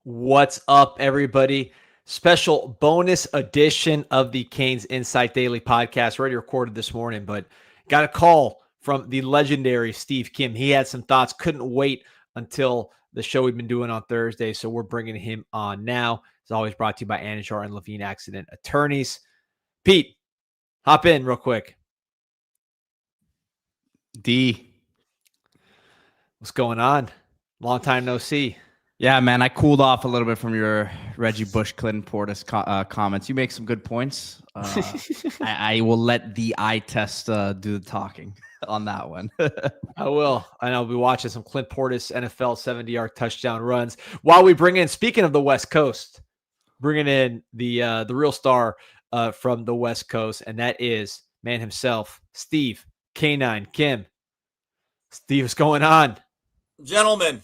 What's up, everybody? Special bonus edition of the CanesInSight Daily Podcast. Already recorded this morning, but got a call from the legendary Steve Kim. He had some thoughts, couldn't wait until the show we've been doing on Thursday, so we're bringing him on now. It's always brought to you by Anijar and Levine Accident Attorneys. Pete, hop in real quick. D. What's going on? Long time no see. Yeah, man, I cooled off a little bit from your Reggie Bush, Clinton Portis comments. You make some good points. I will let the eye test do the talking on that one. I will. And I'll be watching some Clint Portis NFL 70-yard touchdown runs while we bring in, speaking of the West Coast, bringing in the real star from the West Coast, and that is man himself, Steve K9 Kim. Steve, what's going on? Gentlemen,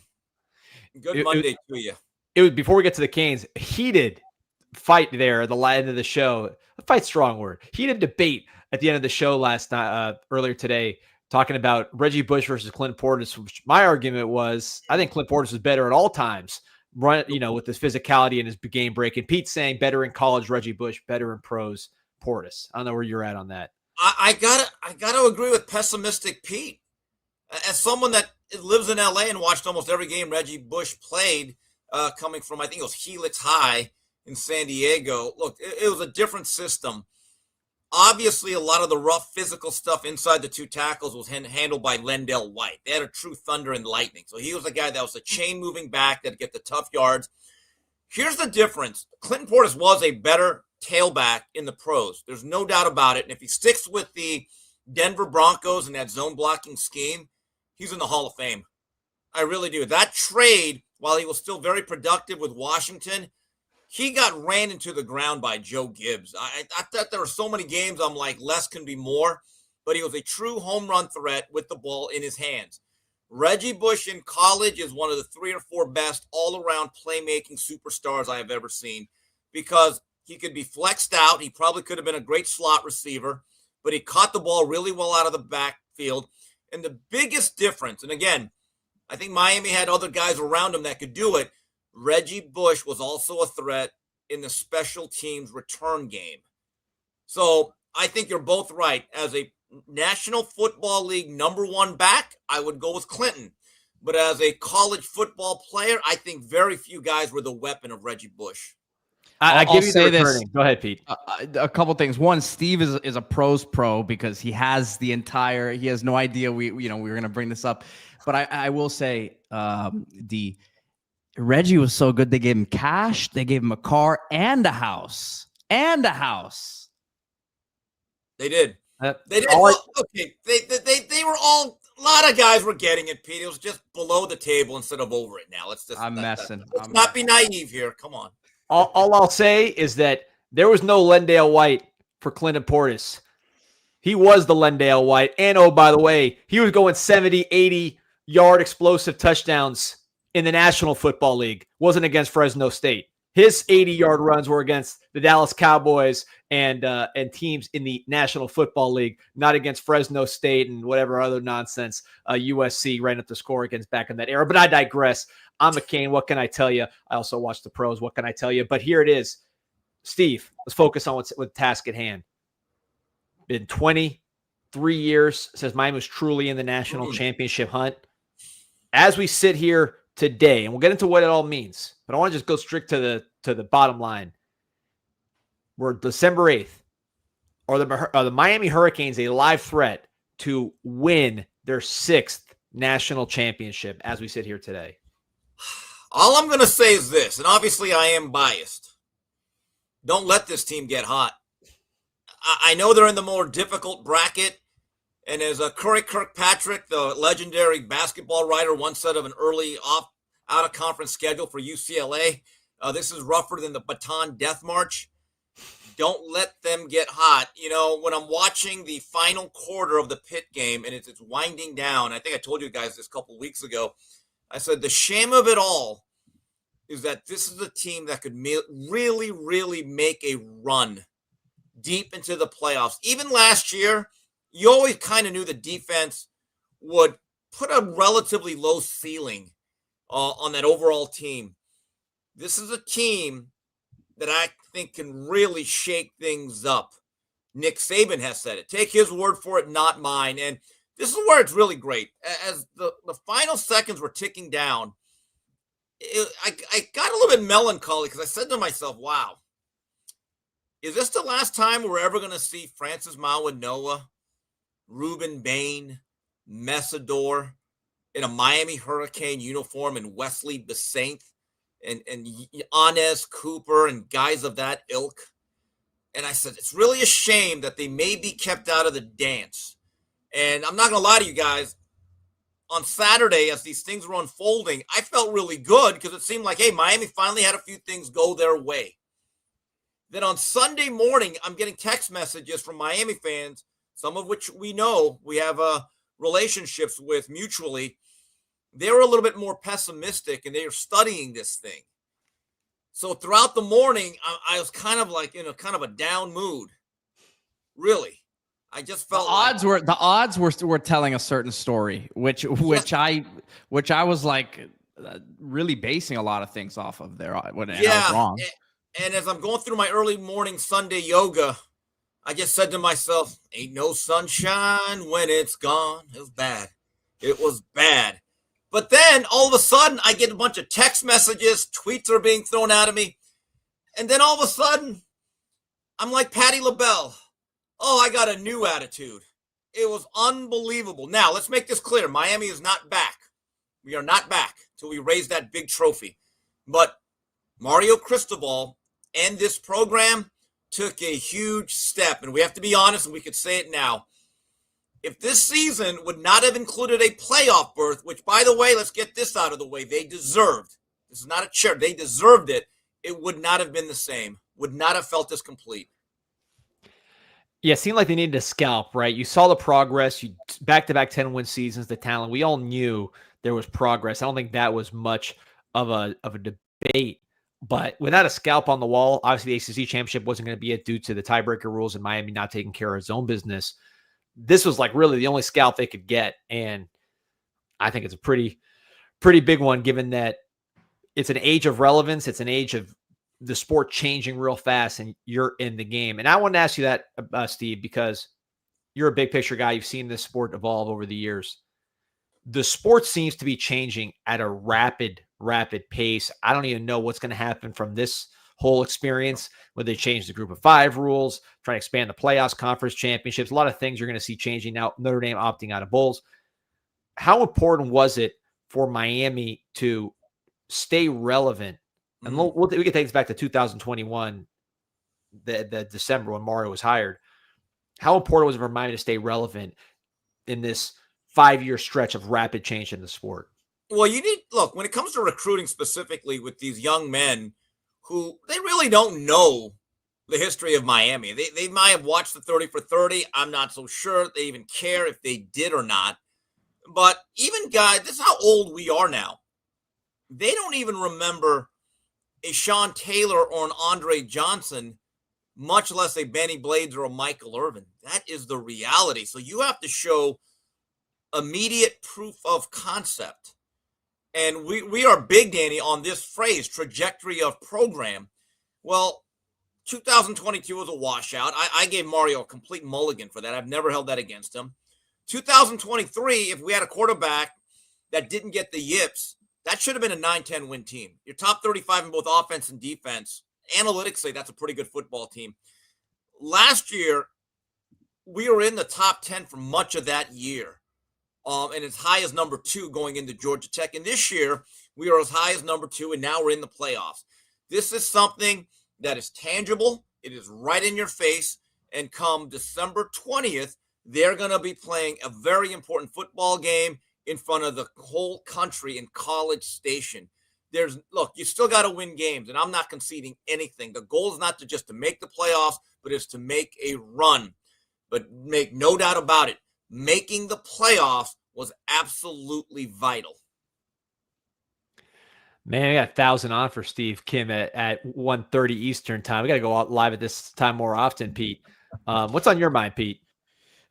good Monday to you. It was before we get to the Canes, heated fight there at the end of the show. Fight's strong word. Heated debate at the end of the show last night, earlier today, talking about Reggie Bush versus Clint Portis. Which my argument was, I think Clint Portis was better at all times, with his physicality and his game breaking. Pete saying better in college, Reggie Bush, better in pros, Portis. I don't know where you're at on that. I gotta agree with pessimistic Pete. As someone that lives in LA and watched almost every game Reggie Bush played, coming from, I think it was Helix High in San Diego. Look, it was a different system. Obviously, a lot of the rough physical stuff inside the two tackles was handled by Lendell White. They had a true thunder and lightning. So he was a guy that was a chain moving back that get the tough yards. Here's the difference. Clinton Portis was a better tailback in the pros. There's no doubt about it. And if he sticks with the Denver Broncos and that zone blocking scheme, he's in the Hall of Fame. I really do. That trade, while he was still very productive with Washington, he got ran into the ground by Joe Gibbs. I thought there were so many games I'm like, less can be more, but he was a true home run threat with the ball in his hands. Reggie Bush in college is one of the 3 or 4 best all-around playmaking superstars I have ever seen because he could be flexed out. He probably could have been a great slot receiver, but he caught the ball really well out of the backfield. And the biggest difference, and again, I think Miami had other guys around him that could do it. Reggie Bush was also a threat in the special teams return game. So I think you're both right. As a National Football League #1 back, I would go with Clinton. But as a college football player, I think very few guys were the weapon of Reggie Bush. I give you the returning. Go ahead, Pete. A couple things. One, Steve is a pros pro because he has he has no idea we were going to bring this up. But I will say, Reggie was so good. They gave him cash. They gave him a car and a house. They did. They did. Okay. They were all, a lot of guys were getting it, Pete. It was just below the table instead of over it now. Let's not be naive here. Come on. All I'll say is that there was no Lendale White for Clinton Portis. He was the Lendale White. And, oh, by the way, he was going 70, 80-yard explosive touchdowns in the National Football League. Wasn't against Fresno State. His 80-yard runs were against the Dallas Cowboys and teams in the National Football League, not against Fresno State and whatever other nonsense USC ran up the score against back in that era. But I digress. I'm a Cane. What can I tell you? I also watch the pros. What can I tell you? But here it is. Steve, let's focus on what's the task at hand. Been 23 years since Miami was truly in the national championship hunt. As we sit here today, and we'll get into what it all means, but I want to just go strict to the bottom line. We're December 8th. Are the Miami Hurricanes a live threat to win their 6th national championship as we sit here today? All I'm going to say is this, and obviously I am biased. Don't let this team get hot. I know they're in the more difficult bracket, and as Curry Kirkpatrick, the legendary basketball writer, once said of an early out-of-conference schedule for UCLA, this is rougher than the Baton Death March. Don't let them get hot. When I'm watching the final quarter of the Pitt game, and it's winding down, I think I told you guys this a couple weeks ago, I said the shame of it all is that this is a team that could really, really make a run deep into the playoffs. Even last year, you always kind of knew the defense would put a relatively low ceiling on that overall team. This is a team that I think can really shake things up. Nick Saban has said it. Take his word for it, not mine. And this is where it's really great. As the final seconds were ticking down, I got a little bit melancholy because I said to myself, wow, is this the last time we're ever going to see Francis Mawanoa, Ruben Bain, Messidor in a Miami Hurricane uniform, and Wesley Besaint and Inez Cooper and guys of that ilk? And I said, it's really a shame that they may be kept out of the dance. And I'm not going to lie to you guys. On Saturday, as these things were unfolding, I felt really good because it seemed like, hey, Miami finally had a few things go their way. Then on Sunday morning, I'm getting text messages from Miami fans, some of which we know we have relationships with mutually. They were a little bit more pessimistic, and they are studying this thing. So throughout the morning, I was kind of like in a kind of a down mood. Really, I just felt the odds were telling a certain story, which I was like really basing a lot of things off of there. When I was wrong. And as I'm going through my early morning Sunday yoga, I just said to myself, "Ain't no sunshine when it's gone." It was bad. It was bad. But then all of a sudden, I get a bunch of text messages, tweets are being thrown at me. And then all of a sudden, I'm like Patti LaBelle. Oh, I got a new attitude. It was unbelievable. Now, let's make this clear. Miami is not back. We are not back till we raise that big trophy. But Mario Cristobal and this program took a huge step. And we have to be honest, and we could say it now. If this season would not have included a playoff berth, which, by the way, let's get this out of the way, they deserved. This is not a chair. They deserved it. It would not have been the same. Would not have felt as complete. Yeah, it seemed like they needed a scalp, right? You saw the progress. You back-to-back 10-win seasons, the talent. We all knew there was progress. I don't think that was much of a debate. But without a scalp on the wall, obviously the ACC championship wasn't going to be it due to the tiebreaker rules and Miami not taking care of its own business. This was like really the only scalp they could get. And I think it's a pretty big one, given that it's an age of relevance. It's an age of the sport changing real fast and you're in the game. And I want to ask you that, Steve, because you're a big picture guy. You've seen this sport evolve over the years. The sport seems to be changing at a rapid pace. I don't even know what's going to happen from this whole experience, whether they change the group of 5 rules, try to expand the playoffs, conference championships, a lot of things you're going to see changing now. Notre Dame opting out of bowls. How important was it for Miami to stay relevant? And we can take this back to 2021, the December when Mario was hired. How important was it for Miami to stay relevant in this 5-year stretch of rapid change in the sport? Well, look, when it comes to recruiting specifically with these young men who they really don't know the history of Miami. They might have watched the 30 for 30. I'm not so sure they even care if they did or not. But even guys, this is how old we are now. They don't even remember a Sean Taylor or an Andre Johnson, much less a Benny Blades or a Michael Irvin. That is the reality. So you have to show immediate proof of concept. And we are big, Danny, on this phrase, trajectory of program. Well, 2022 was a washout. I gave Mario a complete mulligan for that. I've never held that against him. 2023, if we had a quarterback that didn't get the yips, that should have been a 9-10 win team. You're top 35 in both offense and defense. Analytics say that's a pretty good football team. Last year, we were in the top 10 for much of that year. And as high as number 2 going into Georgia Tech. And this year, we are as high as number 2, and now we're in the playoffs. This is something that is tangible. It is right in your face. And come December 20th, they're going to be playing a very important football game in front of the whole country in College Station. Look, you still got to win games, and I'm not conceding anything. The goal is not to make the playoffs, but is to make a run. But make no doubt about it, making the playoffs was absolutely vital. Man, I got 1,000 on for Steve Kim at 1:30 Eastern time. We got to go out live at this time more often, Pete. What's on your mind, Pete?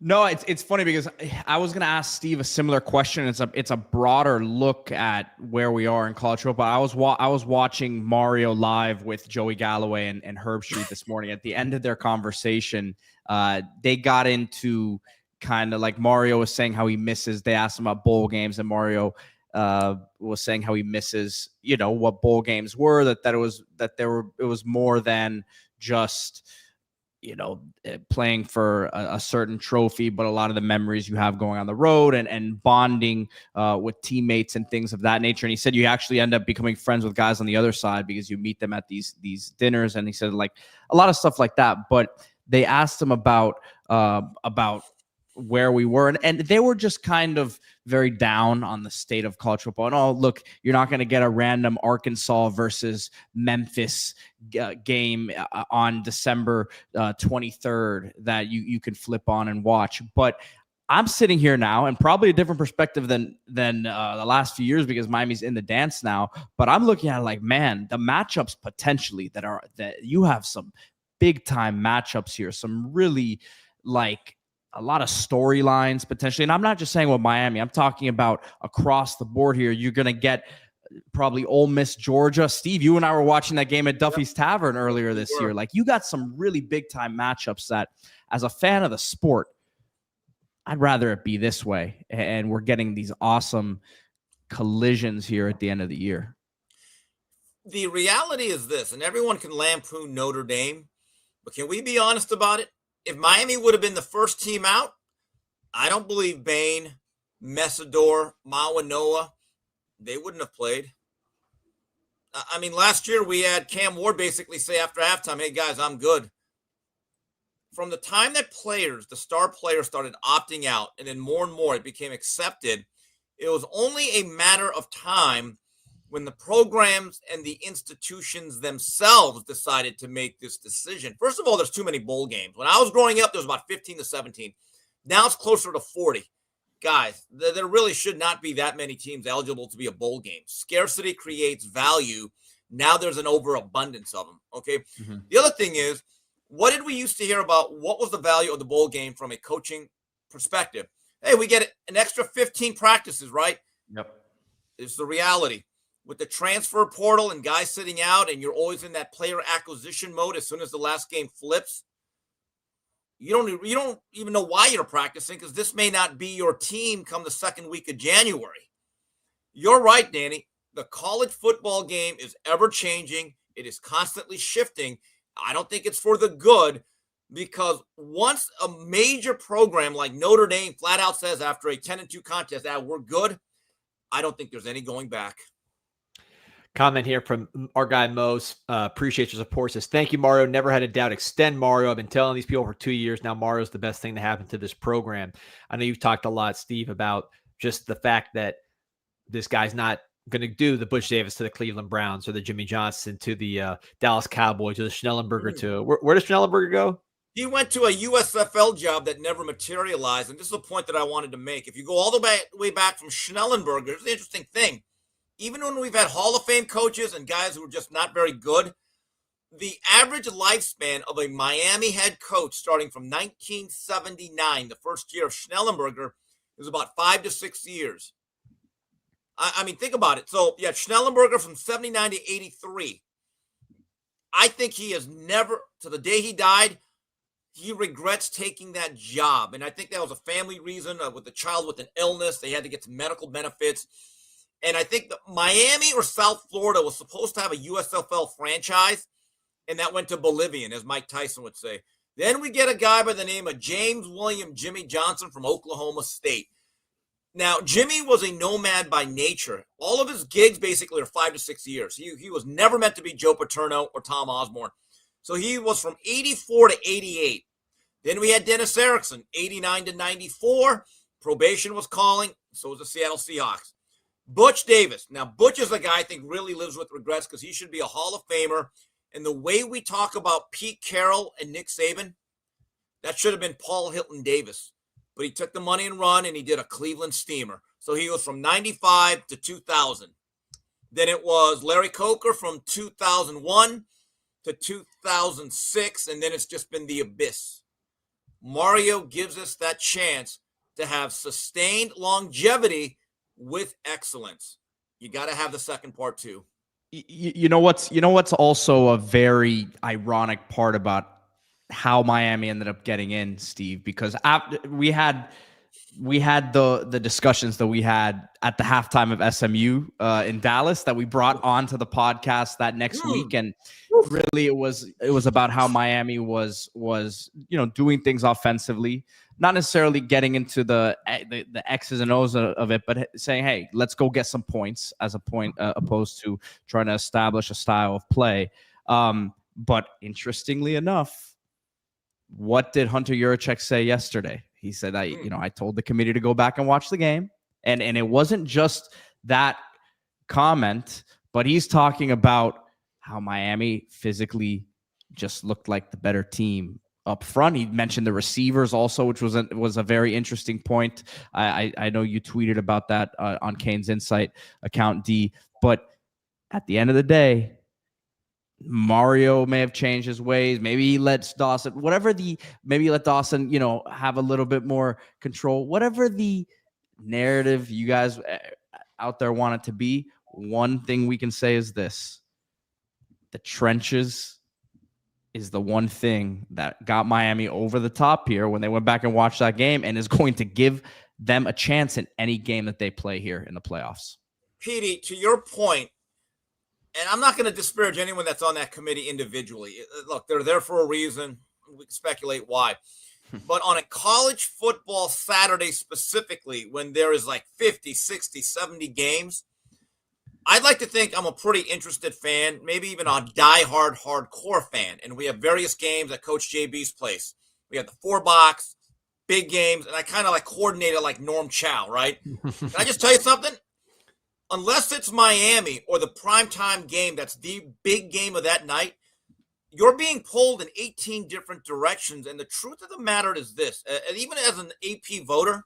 No, it's funny because I was going to ask Steve a similar question. It's a broader look at where we are in college football. I was watching Mario live with Joey Galloway and Herb Street this morning. At the end of their conversation, they got into kind of like Mario was saying how he misses. They asked him about bowl games, and Mario was saying how he misses, what bowl games were. It was more than just playing for a certain trophy, but a lot of the memories you have going on the road and bonding with teammates and things of that nature. And he said you actually end up becoming friends with guys on the other side because you meet them at these dinners. And he said like a lot of stuff like that. But they asked him about where we were, and they were just kind of very down on the state of college football. And, oh, look, you're not going to get a random Arkansas versus Memphis game on December 23rd that you can flip on and watch. But I'm sitting here now, and probably a different perspective than the last few years because Miami's in the dance now. But I'm looking at it like, man, the matchups potentially that you have some big time matchups here, some really like a lot of storylines potentially. And I'm not just saying with Miami, I'm talking about across the board here. You're going to get probably Ole Miss, Georgia. Steve, you and I were watching that game at Duffy's Tavern earlier this year. Like, you got some really big time matchups that, as a fan of the sport, I'd rather it be this way. And we're getting these awesome collisions here at the end of the year. The reality is this, and everyone can lampoon Notre Dame, but can we be honest about it? If Miami would have been the first team out, I don't believe Bain, Messidor, Mawanoa, they wouldn't have played. I mean, last year we had Cam Ward basically say after halftime, hey, guys, I'm good. From the time that the star players started opting out, and then more and more it became accepted, it was only a matter of time when the programs and the institutions themselves decided to make this decision. First of all, there's too many bowl games. When I was growing up, there was about 15 to 17. Now it's closer to 40. Guys, there really should not be that many teams eligible to be a bowl game. Scarcity creates value. Now there's an overabundance of them, okay? Mm-hmm. The other thing is, what did we used to hear about what was the value of the bowl game from a coaching perspective? Hey, we get an extra 15 practices, right? Yep. It's the reality. With the transfer portal and guys sitting out, and you're always in that player acquisition mode as soon as the last game flips, you don't even know why you're practicing because this may not be your team come the second week of January. You're right, Danny. The college football game is ever changing. It is constantly shifting. I don't think it's for the good because once a major program like Notre Dame flat out says after a 10-2 contest that we're good, I don't think there's any going back. Comment here from our guy Mose. Appreciate your support. Says, thank you, Mario. Never had a doubt. Extend Mario. I've been telling these people for 2 years now. Mario's the best thing to happen to this program. I know you've talked a lot, Steve, about just the fact that this guy's not going to do the Butch Davis to the Cleveland Browns or the Jimmy Johnson to the Dallas Cowboys or the Schnellenberger to where does Schnellenberger go? He went to a USFL job that never materialized. And this is a point that I wanted to make. If you go all the way back from Schnellenberger, here's the interesting thing. Even when we've had Hall of Fame coaches and guys who are just not very good, the average lifespan of a Miami head coach starting from 1979, the first year of Schnellenberger, is about 5 to 6 years. I mean, think about it. So, yeah, Schnellenberger from 79 to 83. I think he has never, to the day he died, he regrets taking that job. And I think that was a family reason with the child with an illness. They had to get some medical benefits. And I think that Miami or South Florida was supposed to have a USFL franchise, and that went to Bolivian, as Mike Tyson would say. Then we get a guy by the name of James William Jimmy Johnson from Oklahoma State. Now, Jimmy was a nomad by nature. All of his gigs basically are 5 to 6 years. He was never meant to be Joe Paterno or Tom Osborne. So he was from 84 to 88. Then we had Dennis Erickson, 89 to 94. Probation was calling. So was the Seattle Seahawks. Butch Davis. Now, Butch is a guy I think really lives with regrets because he should be a Hall of Famer. And the way we talk about Pete Carroll and Nick Saban, that should have been Paul Hilton Davis. But he took the money and run, and he did a Cleveland Steamer. So he was from 95 to 2000. Then it was Larry Coker from 2001 to 2006, and then it's just been the abyss. Mario gives us that chance to have sustained longevity with excellence. You got to have the second part too. You know what's also a very ironic part about how Miami ended up getting in, Steve, because after we had the discussions that we had at the halftime of SMU in Dallas that we brought onto the podcast that next week, and really it was about how Miami was doing things offensively, not necessarily getting into the X's and O's of it, but saying, hey, let's go get some points as a point opposed to trying to establish a style of play. But interestingly enough, what did Hunter Yurachek say yesterday? He said that, I told the committee to go back and watch the game. And it wasn't just that comment, but he's talking about how Miami physically just looked like the better team up front. He mentioned the receivers also, which was a very interesting point. I know you tweeted about that on CanesInSight account, D. But at the end of the day, Mario may have changed his ways. Maybe he lets Dawson, maybe let Dawson, have a little bit more control. Whatever the narrative you guys out there want it to be, one thing we can say is this: the trenches is the one thing that got Miami over the top here when they went back and watched that game, and is going to give them a chance in any game that they play here in the playoffs. Petey, to your point, and I'm not going to disparage anyone that's on that committee individually. Look, they're there for a reason. We can speculate why. But on a college football Saturday specifically, when there is like 50, 60, 70 games, I'd like to think I'm a pretty interested fan, maybe even a diehard hardcore fan. And we have various games at Coach JB's place. We have the 4-box, big games, and I kind of like coordinate it like Norm Chow, right? Can I just tell you something? Unless it's Miami or the primetime game that's the big game of that night, you're being pulled in 18 different directions. And the truth of the matter is this, and even as an AP voter,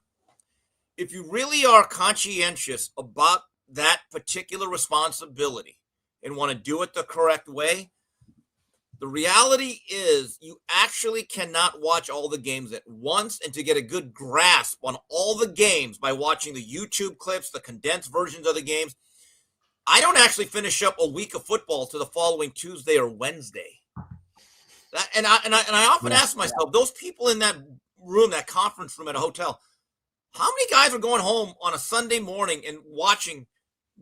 if you really are conscientious about that particular responsibility and want to do it the correct way, the reality is you actually cannot watch all the games at once, and to get a good grasp on all the games by watching the YouTube clips, the condensed versions of the games, I don't actually finish up a week of football to the following Tuesday or Wednesday. And I often ask myself, those people in that room, that conference room at a hotel, how many guys are going home on a Sunday morning and watching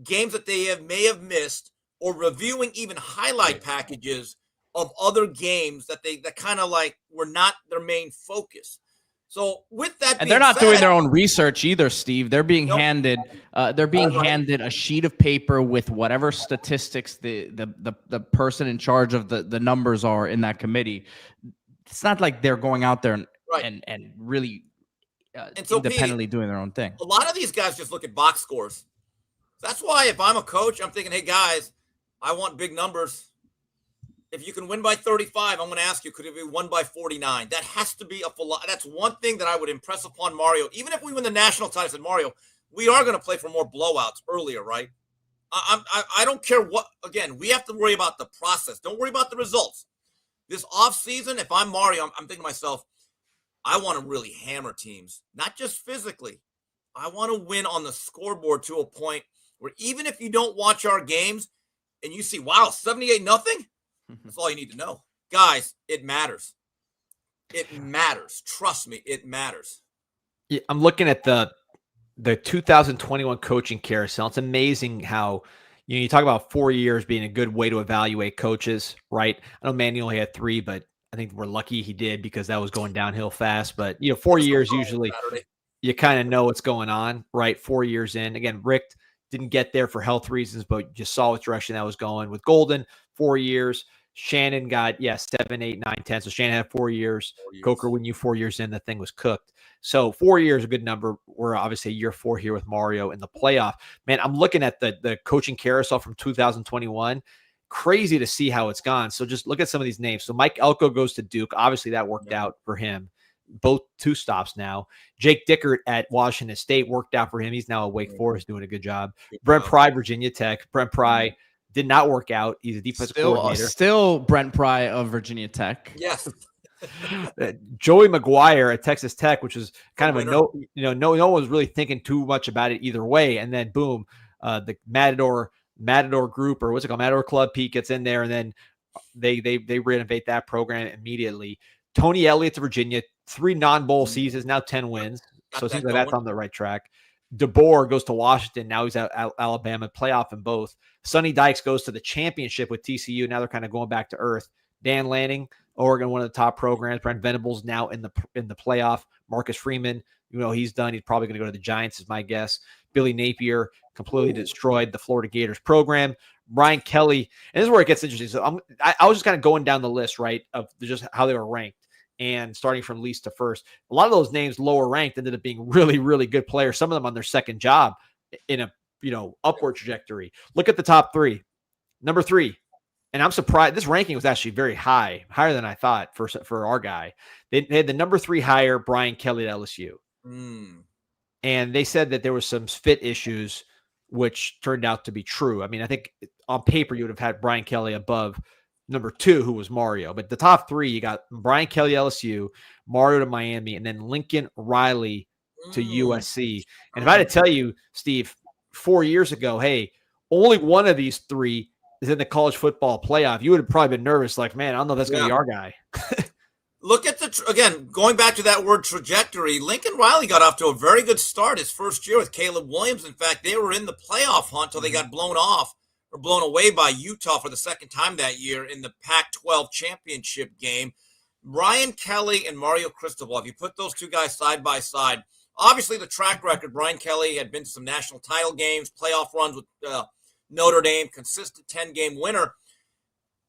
games that they may have missed, or reviewing even highlight packages of other games that kind of like were not their main focus? So with that, and they're not doing their own research either, Steve. They're being handed a sheet of paper with whatever statistics the person in charge of the numbers are in that committee. It's not like they're going out there and really independently doing their own thing. A lot of these guys just look at box scores. That's why if I'm a coach, I'm thinking, hey guys, I want big numbers. If you can win by 35, I'm going to ask you, could it be won by 49? That has to be that's one thing that I would impress upon Mario. Even if we win the national title, I said, Mario, we are going to play for more blowouts earlier, right? I don't care what. Again, we have to worry about the process. Don't worry about the results. This offseason, if I'm Mario, I'm thinking to myself, I want to really hammer teams, not just physically. I want to win on the scoreboard to a point where even if you don't watch our games and you see, wow, 78-0, that's all you need to know. Guys, it matters. It matters. Trust me, it matters. Yeah, I'm looking at the 2021 coaching carousel. It's amazing how, you talk about 4 years being a good way to evaluate coaches, right? I know Manny only had 3, but I think we're lucky he did because that was going downhill fast. But, 4 years usually you kind of know what's going on, right? 4 years in. Again, Rick didn't get there for health reasons, but just saw what direction that was going. With Golden, 4 years. Shannon got, 7, 8, 9, 10. So Shannon had 4 years. Coker, when you 4 years in, the thing was cooked. So 4 years, a good number. We're obviously year 4 here with Mario in the playoff. Man, I'm looking at the coaching carousel from 2021. Crazy to see how it's gone. So just look at some of these names. So Mike Elko goes to Duke. Obviously that worked out for him. Both 2 stops now. Jake Dickert at Washington State worked out for him. He's now at Wake Forest doing a good job. Brent Pry, Virginia Tech. Brent Pry did not work out. He's a defensive coordinator. Still Brent Pry of Virginia Tech. Yes. Joey McGuire at Texas Tech, which is kind of a winner. no one was really thinking too much about it either way. And then boom, the Matador group, or what's it called, Matador Club, Pete gets in there, and then they renovate that program immediately. Tony Elliott to Virginia, 3 non-bowl seasons, now 10 wins. So it seems like that's on the right track. DeBoer goes to Washington. Now he's at Alabama, playoff in both. Sonny Dykes goes to the championship with TCU. Now they're kind of going back to earth. Dan Lanning, Oregon, one of the top programs. Brent Venables now in the playoff. Marcus Freeman, he's done. He's probably going to go to the Giants, is my guess. Billy Napier completely destroyed the Florida Gators program. Brian Kelly, and this is where it gets interesting. So I was just kind of going down the list, right, of just how they were ranked. And starting from least to first, a lot of those names lower ranked ended up being really, really good players. Some of them on their second job in a upward trajectory. Look at the top 3. Number 3, and I'm surprised this ranking was actually very higher than I thought for our guy. They had the number 3 hire, Brian Kelly at LSU, and they said that there was some fit issues, which turned out to be true. I mean, I think on paper you would have had Brian Kelly above number 2, who was Mario. But the top 3, you got Brian Kelly, LSU, Mario to Miami, and then Lincoln Riley to USC. And if I had to tell you, Steve, 4 years ago, hey, only one of these 3 is in the college football playoff, you would have probably been nervous, like, man, I don't know if that's going to be our guy. Look at again, going back to that word trajectory, Lincoln Riley got off to a very good start his first year with Caleb Williams. In fact, they were in the playoff hunt until they got blown away by Utah for the second time that year in the Pac-12 championship game. Brian Kelly and Mario Cristobal, if you put those 2 guys side by side, obviously the track record, Brian Kelly had been to some national title games, playoff runs with Notre Dame, consistent 10-game winner.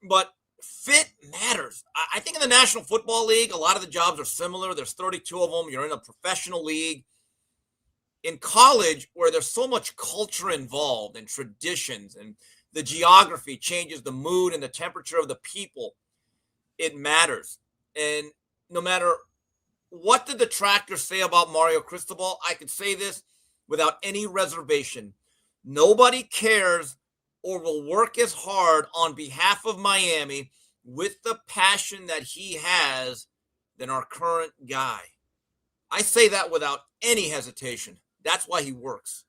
But fit matters. I think in the National Football League, a lot of the jobs are similar. There's 32 of them. You're in a professional league. In college, where there's so much culture involved and traditions, and the geography changes the mood and the temperature of the people, it matters. And no matter what the detractors say about Mario Cristobal, I could say this without any reservation. Nobody cares or will work as hard on behalf of Miami with the passion that he has than our current guy. I say that without any hesitation. That's why he works.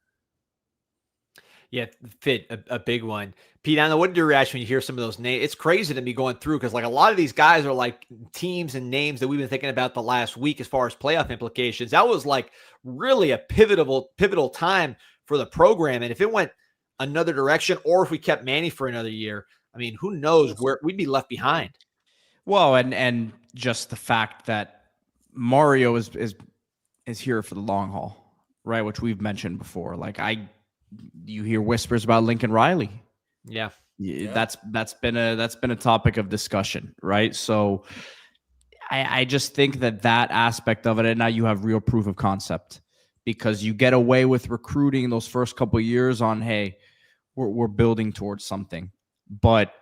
Yeah, fit, a big one. Pete, I don't know, what did your reaction when you hear some of those names? It's crazy to me going through, because like a lot of these guys are like teams and names that we've been thinking about the last week as far as playoff implications. That was like really a pivotal time for the program. And if it went another direction, or if we kept Manny for another year, I mean, who knows where we'd be left behind. Well, and just the fact that Mario is here for the long haul, right? Which we've mentioned before. Like you hear whispers about Lincoln Riley. Yeah. That's been a topic of discussion, right? So I just think that aspect of it, and now you have real proof of concept, because you get away with recruiting those first couple of years on, hey, we're building towards something, but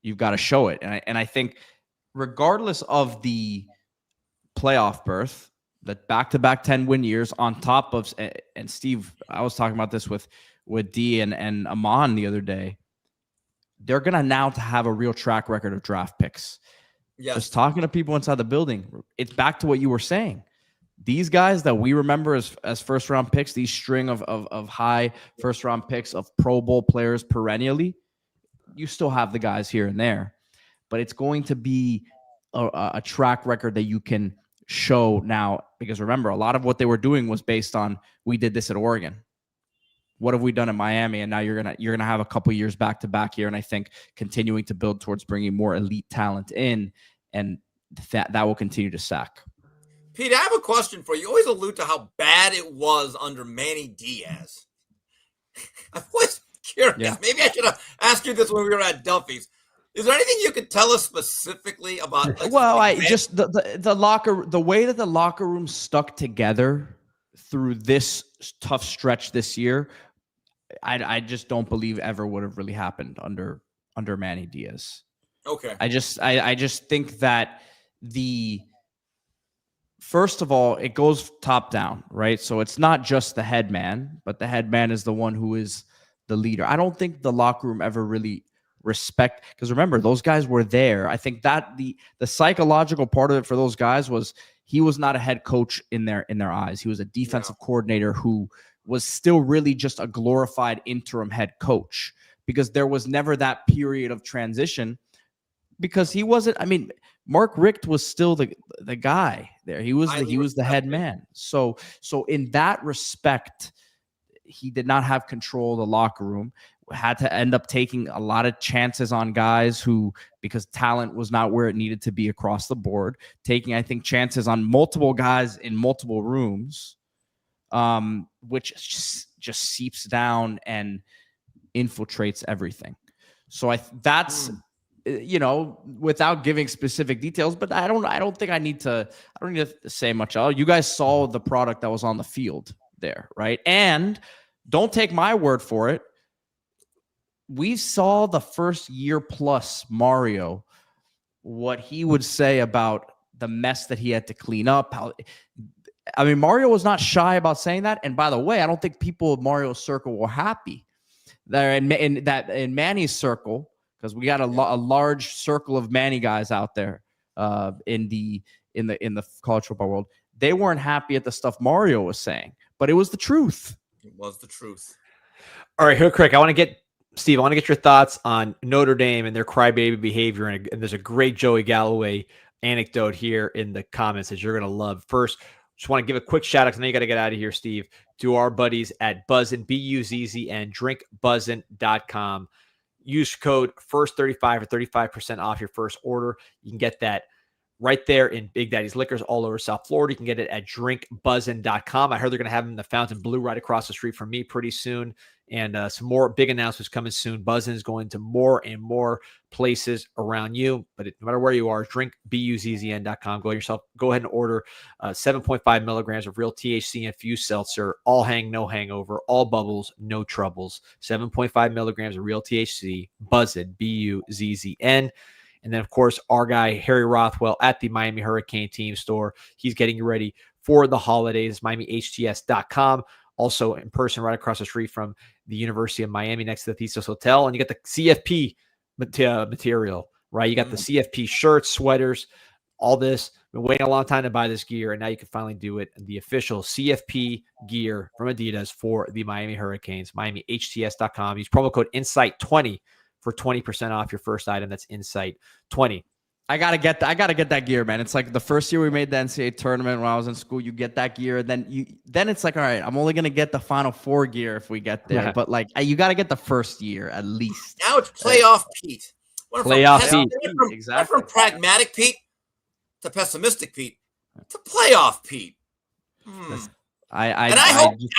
you've got to show it. And I think regardless of the playoff berth, that back-to-back 10-win years on top of, and Steve, I was talking about this with D and Amon the other day, they're going to now have a real track record of draft picks. Yes. Just talking to people inside the building, it's back to what you were saying. These guys that we remember as first-round picks, these string of high first-round picks of Pro Bowl players perennially, you still have the guys here and there. But it's going to be a track record that you can show now, because remember, a lot of what they were doing was based on, we did this at Oregon. What have we done in Miami? And now you're gonna have a couple years back to back here, and I think continuing to build towards bringing more elite talent in, and that will continue to stack. Pete, I have a question for you. You always allude to how bad it was under Manny Diaz. I was curious. Yeah. Maybe I should have asked you this when we were at Duffy's. Is there anything you could tell us specifically about? Like, well, I just the way that the locker room stuck together through this tough stretch this year, I just don't believe ever would have really happened under Manny Diaz. Okay. I just think that first of all, it goes top down, right? So it's not just the head man, but the head man is the one who is the leader. I don't think the locker room ever really respect, because remember, those guys were there. I think that the psychological part of it for those guys was he was not a head coach in their eyes. He was a defensive coordinator who was still really just a glorified interim head coach, because there was never that period of transition, because he wasn't, I mean, Mark Richt was still the guy there. He was the head man. So in that respect, he did not have control of the locker room. Had to end up taking a lot of chances on guys who, because talent was not where it needed to be across the board, taking, I think, chances on multiple guys in multiple rooms, which just seeps down and infiltrates everything. So that's, you know, without giving specific details, but I don't think I need to say much. You guys saw the product that was on the field there, right? And don't take my word for it. We saw the first year plus Mario, what he would say about the mess that he had to clean up. Mario was not shy about saying that. And by the way, I don't think people of Mario's circle were happy there in Manny's circle, because we got a large circle of Manny guys out there in the college football world. They weren't happy at the stuff Mario was saying, but it was the truth. It was the truth. All right, here, Crick, Steve, I want to get your thoughts on Notre Dame and their crybaby behavior. And there's a great Joey Galloway anecdote here in the comments that you're going to love. First, just want to give a quick shout out, because I know you got to get out of here, Steve, to our buddies at BUZZN, BUZZN, drinkbuzzn.com. Use code FIRST35 for 35% off your first order. You can get that right there in Big Daddy's Liquors all over South Florida. You can get it at drinkbuzzn.com. I heard they're going to have them in the Fountain Blue right across the street from me pretty soon. And some more big announcements coming soon. BUZZN is going to more and more places around you. But no matter where you are, drinkbuzzn.com. Go ahead and order 7.5 milligrams of real THC infused seltzer. All hang, no hangover. All bubbles, no troubles. 7.5 milligrams of real THC. BUZZN, BUZZN. And then, of course, our guy, Harry Rothwell at the Miami Hurricane team store. He's getting you ready for the holidays. MiamiHTS.com. Also in person right across the street from the University of Miami next to the Thesis Hotel. And you get the CFP material, right? You got the CFP shirts, sweaters, all this. Been waiting a long time to buy this gear, and now you can finally do it. The official CFP gear from Adidas for the Miami Hurricanes. MiamiHTS.com. Use promo code INSIGHT20 for 20% off your first item. That's INSIGHT20. I gotta get that gear, man. It's like the first year we made the NCAA tournament when I was in school. You get that gear, and then it's like, all right, I'm only gonna get the Final Four gear if we get there. But like, you gotta get the first year at least. Now it's playoff Pete. Playoff Pete. Exactly. From pragmatic Pete to pessimistic Pete to playoff Pete. I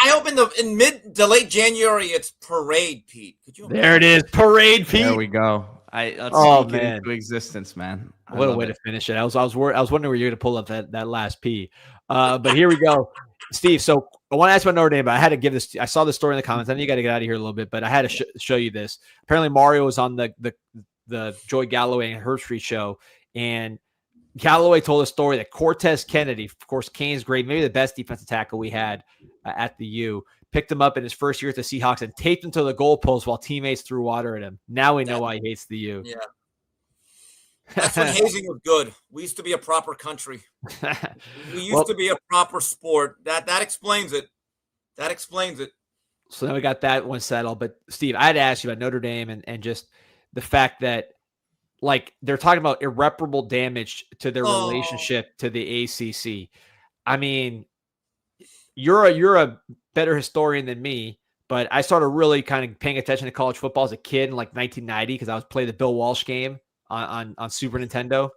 hope in mid to late January it's parade Pete. Could you? There it is, parade Pete. There we go. Let's speak it into existence, man. What a way to finish it. I was wondering where you're going to pull up that last P. But here we go, Steve. So I want to ask about Notre Dame, but I had to give this. I saw the story in the comments. I know you got to get out of here a little bit, but I had to show you this. Apparently, Mario was on the Joy Galloway and Herb Street show, and Galloway told a story that Cortez Kennedy, of course, Canes grade, maybe the best defensive tackle we had at the U, picked him up in his first year at the Seahawks and taped him to the goalpost while teammates threw water at him. Now we know why he hates the U. Yeah. That's when hazing was good. We used to be a proper country. We used to be a proper sport. That explains it. That explains it. So then we got that one settled. But, Steve, I had to ask you about Notre Dame and just the fact that, like, they're talking about irreparable damage to their relationship to the ACC. I mean, you're a better historian than me, but I started really kind of paying attention to college football as a kid in like 1990 because I was playing the Bill Walsh game on Super Nintendo,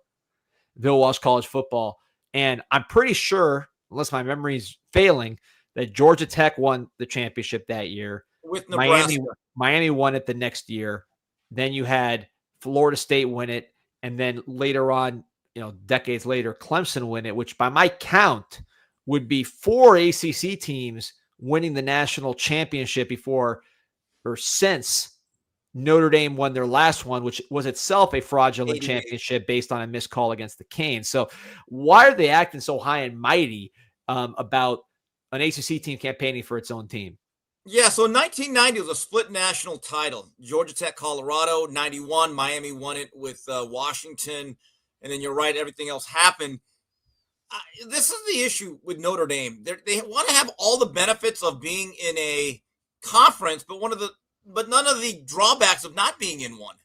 Bill Walsh college football. And I'm pretty sure, unless my memory's failing, that Georgia Tech won the championship that year. With Nebraska. Miami won it the next year. Then you had Florida State win it. And then later on, decades later, Clemson win it, which by my count would be 4 ACC teams winning the national championship before or since Notre Dame won their last one, which was itself a fraudulent championship based on a missed call against the Canes. So why are they acting so high and mighty about an ACC team campaigning for its own team? Yeah, so 1990 was a split national title. Georgia Tech, Colorado, 91. Miami won it with Washington. And then you're right, everything else happened. This is the issue with Notre Dame. They want to have all the benefits of being in a conference, but none of the drawbacks of not being in one.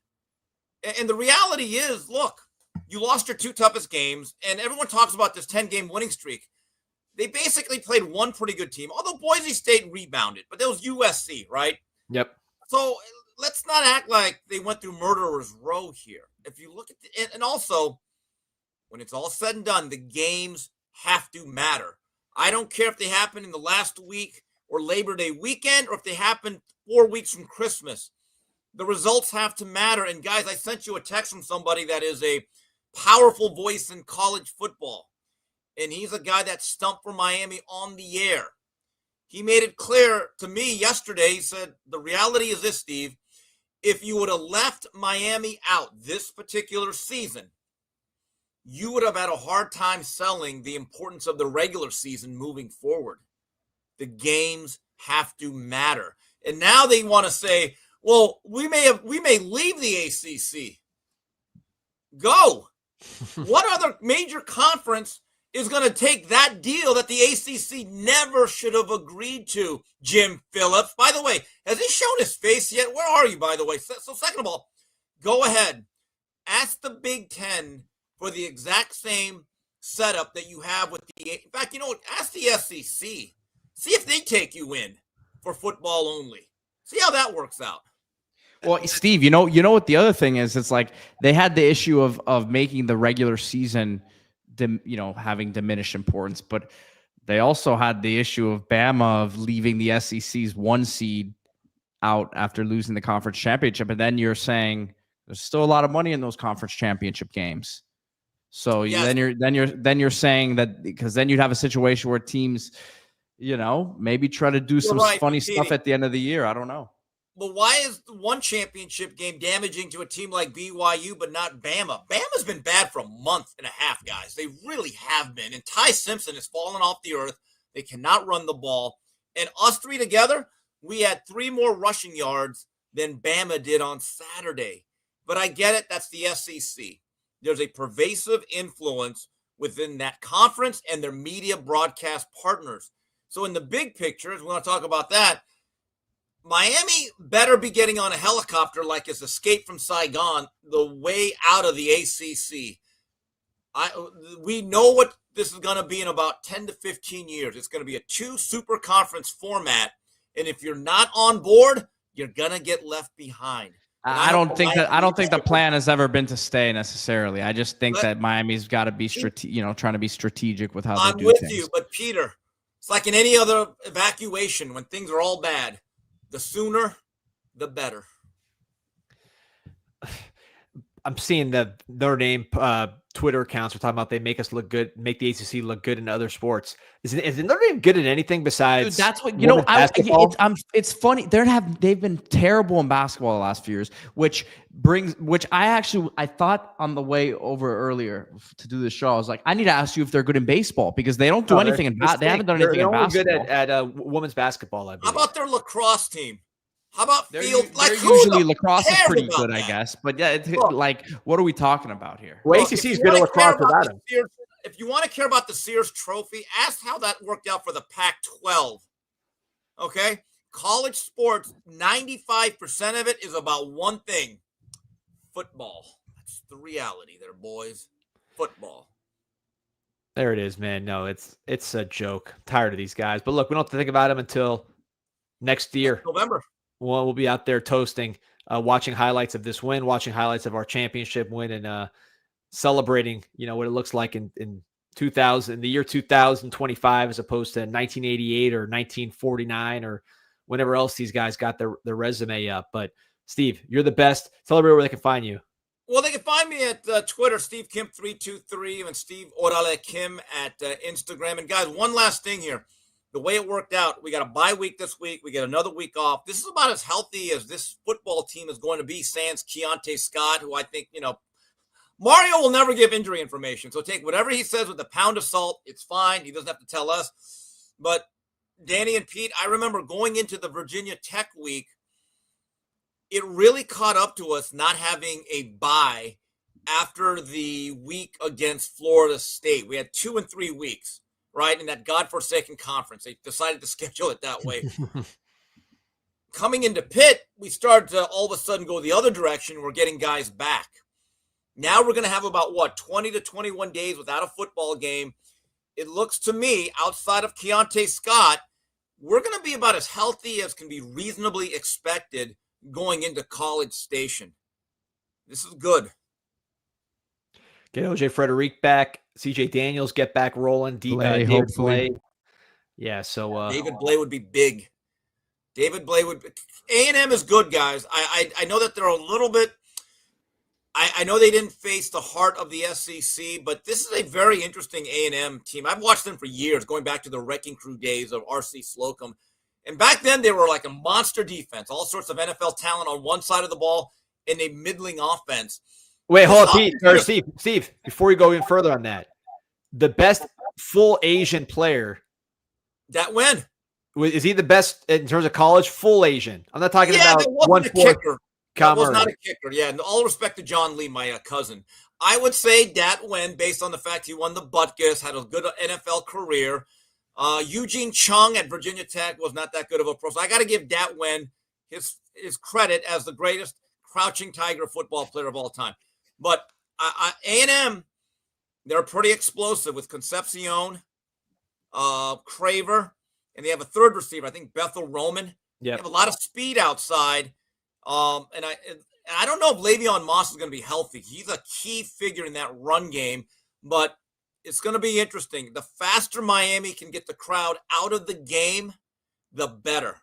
And the reality is, look, you lost your two toughest games, and everyone talks about this 10-game winning streak. They basically played one pretty good team, although Boise State rebounded, but that was USC, right? Yep. So let's not act like they went through murderer's row here. If you look at and also, when it's all said and done, the games have to matter. I don't care if they happen in the last week or Labor Day weekend, or if they happen 4 weeks from Christmas. The results have to matter. And guys, I sent you a text from somebody that is a powerful voice in college football. And he's a guy that stumped for Miami on the air. He made it clear to me yesterday. He said, the reality is this, Steve. If you would have left Miami out this particular season, you would have had a hard time selling the importance of the regular season moving forward. The games have to matter. And now they want to say, well, we may leave the ACC. Go. What other major conference is going to take that deal that the ACC never should have agreed to? Jim Phillips, by the way, has he shown his face yet? Where are you, by the way? So second of all, go ahead. Ask the Big Ten for the exact same setup that you have with the, in fact, you know what? Ask the SEC. See if they take you in for football only. See how that works out. Well, Steve, you know what the other thing is? It's like they had the issue of making the regular season, having diminished importance, but they also had the issue of Bama of leaving the SEC's 1 seed out after losing the conference championship. And then you're saying there's still a lot of money in those conference championship games. So yes. then you're saying that, because then you'd have a situation where teams, maybe try to do some funny stuff at the end of the year. I don't know. But why is the one championship game damaging to a team like BYU but not Bama? Bama's been bad for a month and a half, guys. They really have been. And Ty Simpson has fallen off the earth. They cannot run the ball. And us three together, we had 3 more rushing yards than Bama did on Saturday. But I get it. That's the SEC. There's a pervasive influence within that conference and their media broadcast partners. So in the big picture, as we want to talk about that, Miami better be getting on a helicopter like it's Escape from Saigon, the way out of the ACC. We know what this is going to be in about 10 to 15 years. It's going to be a 2 super conference format. And if you're not on board, you're going to get left behind. I don't think the plan has ever been to stay necessarily. I just think that Miami's got to be trying to be strategic with how they do things. I'm with you, but Peter, it's like in any other evacuation when things are all bad. The sooner, the better. I'm seeing the Notre Dame Twitter accounts are talking about they make us look good, make the ACC look good in other sports. Is Notre Dame good at anything besides? Dude, that's what it's funny. They've been terrible in basketball the last few years, which I thought on the way over earlier to do this show, I was like, I need to ask you if they're good in baseball because they don't do anything in basketball. They haven't done anything in basketball. Good at women's basketball. I believe. How about their lacrosse team? How about field? They're usually lacrosse is pretty good, I guess. But yeah, what are we talking about here? Well, ACC is good at lacrosse without him. If you want to care about the Sears Trophy, ask how that worked out for the Pac-12. Okay? College sports, 95% of it is about one thing. Football. That's the reality there, boys. Football. There it is, man. No, it's a joke. I'm tired of these guys. But look, we don't have to think about them until next year. November. Well, we'll be out there toasting, watching highlights of this win, watching highlights of our championship win, and celebrating, what it looks like in the year 2025, as opposed to 1988 or 1949 or whenever else these guys got their resume up. But Steve, you're the best. Tell everybody where they can find you. Well, they can find me at Twitter, Steve Kim323, and Steve Orale Kim at Instagram. And guys, one last thing here. The way it worked out, we got a bye week this week. We get another week off. This is about as healthy as this football team is going to be, sans Keontae Scott, who I think, Mario will never give injury information. So take whatever he says with a pound of salt. It's fine. He doesn't have to tell us. But Danny and Pete, I remember going into the Virginia Tech week, it really caught up to us not having a bye after the week against Florida State. We had 2 and 3 weeks, right? In that godforsaken conference. They decided to schedule it that way. Coming into Pitt, we started to all of a sudden go the other direction. We're getting guys back. Now we're going to have about, 20 to 21 days without a football game. It looks to me, outside of Keontae Scott, we're going to be about as healthy as can be reasonably expected going into College Station. This is good. Get OJ Frederic back. CJ Daniels get back rolling. David hopefully. Blay. Yeah, so David Blay would be big. David Blay would be. A&M is good, guys. I know that they're a little bit. I know they didn't face the heart of the SEC, but this is a very interesting A&M team. I've watched them for years, going back to the Wrecking Crew days of R.C. Slocum. And back then, they were like a monster defense, all sorts of NFL talent on one side of the ball and a middling offense. wait, hold on, Pete or Steve. Before you go even further on that, the best full Asian player. That win. Is he the best in terms of college? Full Asian. I'm not talking about that wasn't 1/4. a kicker. That was not a kicker. Yeah, and all respect to John Lee, my cousin. I would say Dat Nguyen, based on the fact he won the Butkus, had a good NFL career. Eugene Chung at Virginia Tech was not that good of a pro. So I got to give Dat Nguyen his credit as the greatest crouching tiger football player of all time. But A&M, they're pretty explosive with Concepcion, Craver, and they have a third receiver, I think Bethel Roman. They have a lot of speed outside. And I don't know if Le'Veon Moss is going to be healthy. He's a key figure in that run game, but it's going to be interesting. The faster Miami can get the crowd out of the game, the better.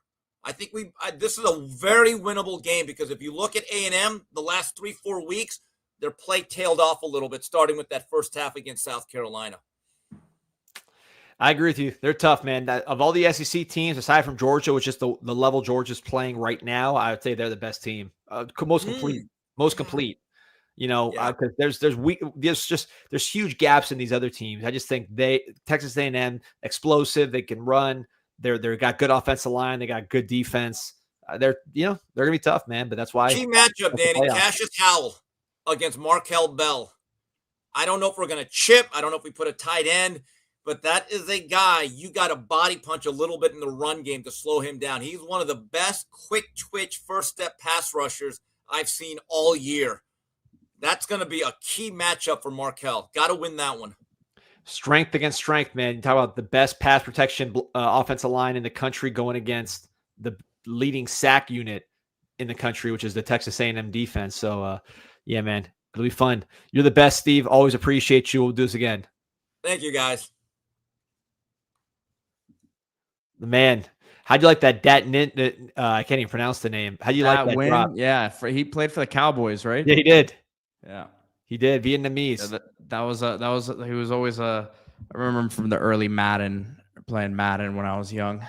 I think this is a very winnable game because if you look at A&M, the last 3-4 weeks, their play tailed off a little bit, starting with that first half against South Carolina. I agree with you. They're tough, man. Of all the SEC teams, aside from Georgia, which is the level Georgia's playing right now, I would say they're the best team, most complete. You know, because there's huge gaps in these other teams. I just think Texas A&M explosive. They can run. They're got good offensive line. They got good defense. They're gonna be tough, man. But that's why key matchup, Danny. Cassius Howell against Markel Bell. I don't know if we're gonna chip. I don't know if we put a tight end. But that is a guy you got to body punch a little bit in the run game to slow him down. He's one of the best quick twitch first step pass rushers I've seen all year. That's going to be a key matchup for Markel. Got to win that one. Strength against strength, man. You talk about the best pass protection offensive line in the country going against the leading sack unit in the country, which is the Texas A&M defense. So, yeah, man, it'll be fun. You're the best, Steve. Always appreciate you. We'll do this again. Thank you, guys. The man, how'd you like that? I can't even pronounce the name. How'd you like that win? drop? Yeah, he played for the Cowboys, right? Yeah, he did. Yeah, he did. Vietnamese. Yeah, he was always I remember him from the early playing Madden when I was young.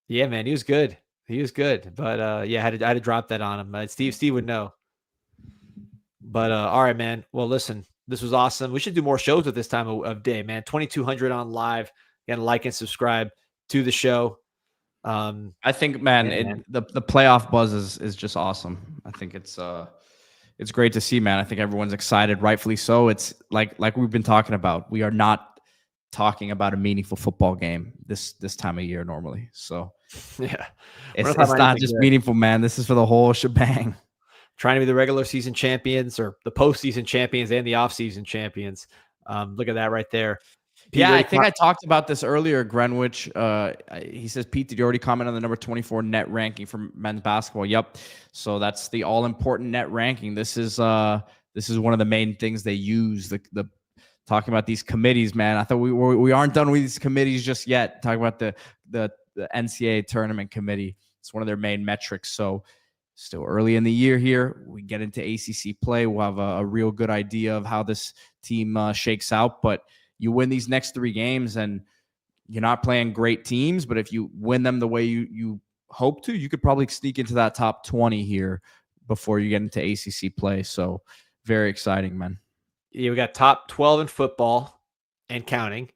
Yeah, man, he was good. But yeah, I had to drop that on him. Steve would know. But all right, man. Well, listen, this was awesome. We should do more shows at this time of day, man. 2,200 on live. Again, like and subscribe to the show. I think, man, the playoff buzz is just awesome. I think it's great to see, man. I think everyone's excited, rightfully so. It's like we've been talking about. We are not talking about a meaningful football game this time of year normally. So yeah, it's not just meaningful, man. This is for the whole shebang. Trying to be the regular season champions or the postseason champions and the offseason champions. Look at that right there. Pete, I think I talked about this earlier, Greenwich. He says, Pete, did you already comment on the number 24 net ranking for men's basketball? Yep. So that's the all-important net ranking. This is one of the main things they use. The talking about these committees, man. I thought we aren't done with these committees just yet. Talking about the NCAA tournament committee. It's one of their main metrics. So still early in the year here. We get into ACC play. We'll have a real good idea of how this team shakes out. But you win these next 3 games and you're not playing great teams, but if you win them the way you hope to, you could probably sneak into that top 20 here before you get into ACC play. So very exciting, man. Yeah, we got top 12 in football and counting.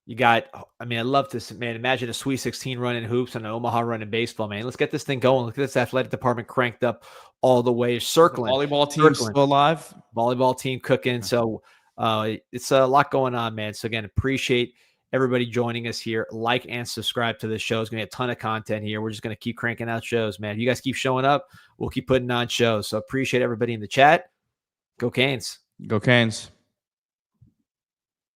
You got, I mean, I love this, man. Imagine a Sweet 16 running hoops and an Omaha running baseball, man. Let's get this thing going. Look at this athletic department cranked up all the way, circling. The volleyball team still alive. Volleyball team cooking. So it's a lot going on, man. So again, appreciate everybody joining us here. Like and subscribe to this show. There's going to be a ton of content here. We're just going to keep cranking out shows, man. You guys keep showing up. We'll keep putting on shows. So appreciate everybody in the chat. Go Canes. Go Canes.